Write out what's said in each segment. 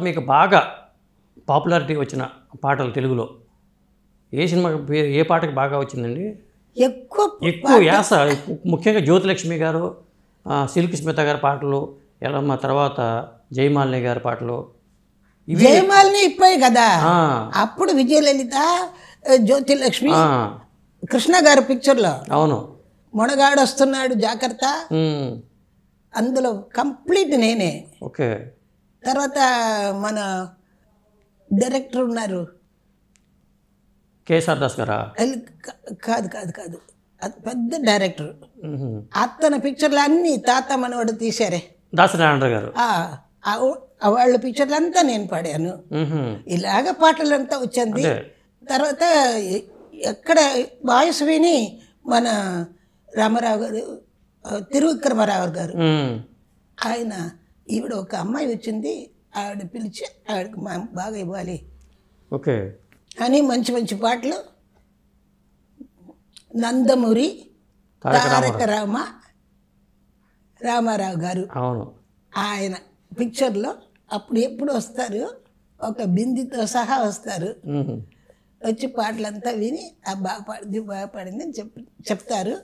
మీకు బాగా పాపులారిటీ వచ్చిన పాటలు తెలుగులో ఏ సినిమాకి ఏ పాటకి బాగా వచ్చిందండి? ఎక్కువ యాస, ముఖ్యంగా జ్యోతిలక్ష్మి గారు, సిల్క్ స్మిత గారి పాటలు, ఎలమ్మ, తర్వాత జయమాలిని గారి పాటలు. జయమాలిని ఇప్పుడే కదా, అప్పుడు విజయలలిత, జ్యోతిలక్ష్మి, కృష్ణ గారి పిక్చర్లో అవును మొనగాడు వస్తున్నాడు జాగ్రత్త, అందులో కంప్లీట్ నేనే. ఓకే. తర్వాత మన డైరెక్టర్ ఉన్నారు కేఎస్ఆర్ దాస్ గారా? కాదు కాదు కాదు, అది పెద్ద డైరెక్టర్. అతని పిక్చర్లు అన్నీ తాత మనవాడు తీశారే, దాసనారాయణ గారు. వాళ్ళ పిక్చర్లు అంతా నేను పాడాను. ఇలాగ పాటలంతా వచ్చింది. తర్వాత ఎక్కడ వాయిస్ విని మన రామారావు గారు, తిరువిక్రమరావు గారు, ఆయన ఈవిడ ఒక అమ్మాయి వచ్చింది, ఆవిడ పిలిచి ఆవిడకి బాగా ఇవ్వాలి ఓకే అని మంచి మంచి పాటలు. నందమూరి తారక రామారావు గారు, అవును, ఆయన పిక్చర్లో అప్పుడు ఎప్పుడు వస్తారు, ఒక బిందితో సహా వస్తారు, వచ్చి పాటలంతా విని బాగా పాడింది అని చెప్తారు.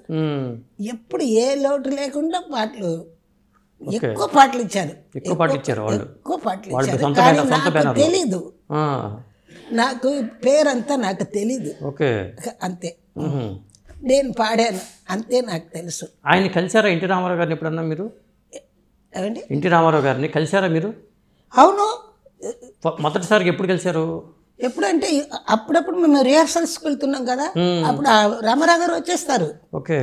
ఎప్పుడు ఏ లోటు లేకుండా పాటలు, ఎక్కువ పాటలు ఇచ్చారు. నాకు తెలీదు, నాకు పేరంతా నాకు తెలీదు, అంతే. నేను పాడాను అంతే, నాకు తెలుసు. ఆయన కలిసారా ఎన్టీ రామారావు గారిని ఎప్పుడన్నా మీరు? ఏమండి, ఎన్టీ రామారావు గారిని కలిసారా మీరు? అవును. మొదటిసారికి ఎప్పుడు కలిసారు? ఎప్పుడంటే అప్పుడప్పుడు మేము రిహార్సల్స్కి వెళ్తున్నాం కదా, అప్పుడు రామారావు గారు వచ్చేస్తారు. ఓకే.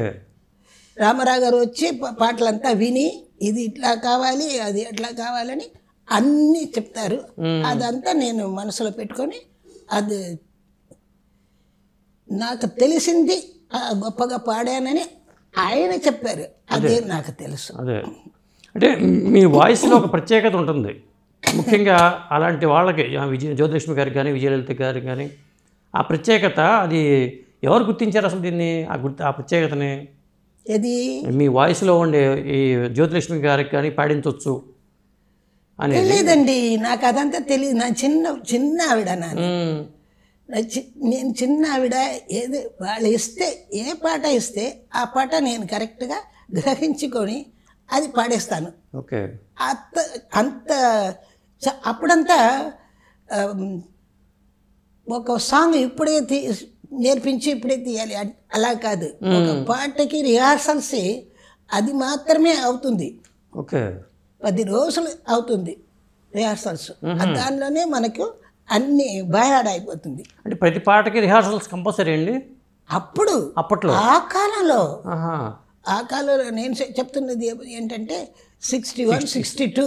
రామారావు గారు వచ్చి పాటలంతా విని ఇది ఇట్లా కావాలి, అది ఎట్లా కావాలని అన్నీ చెప్తారు. అదంతా నేను మనసులో పెట్టుకొని, అది నాకు తెలిసింది గొప్పగా పాడానని ఆయన చెప్పారు, అదే నాకు తెలుసు. అదే అంటే మీ వాయిస్లో ఒక ప్రత్యేకత ఉంటుంది, ముఖ్యంగా అలాంటి వాళ్ళకి, జ్యోతిలక్ష్మి గారికి కానీ విజయలలిత గారికి కానీ ఆ ప్రత్యేకత, అది ఎవరు గుర్తించారు అసలు దీన్ని, ఆ ప్రత్యేకతని? ఇది మీ వాయిస్లో ఉండే ఈ జ్యోతిలక్ష్మి గారికి కానీ పాడించవచ్చు అని తెలియదండి నాకు, అదంతా తెలియదు. నా చిన్న ఆవిడ, నేను చిన్న ఆవిడ. ఏది వాళ్ళు ఇస్తే, ఏ పాట ఇస్తే ఆ పాట నేను కరెక్ట్గా గ్రహించుకొని అది పాడేస్తాను. ఓకే. అంత అప్పుడంతా ఒక సాంగ్ ఇప్పుడే నేర్పించి ఇప్పుడే తీయాలి అలా కాదు. ఒక పాటకి రిహార్సల్స్ అది మాత్రమే అవుతుంది. ఓకే. 10 రోజులు అవుతుంది రిహార్సల్స్, దానిలోనే మనకు అన్ని బయలాడ్ అయిపోతుంది. అంటే ప్రతి పాటకి రిహార్సల్స్ కంపల్సరీ అండి అప్పట్లో? ఆ కాలంలో నేను చెప్తున్నది ఏంటంటే 61, 62.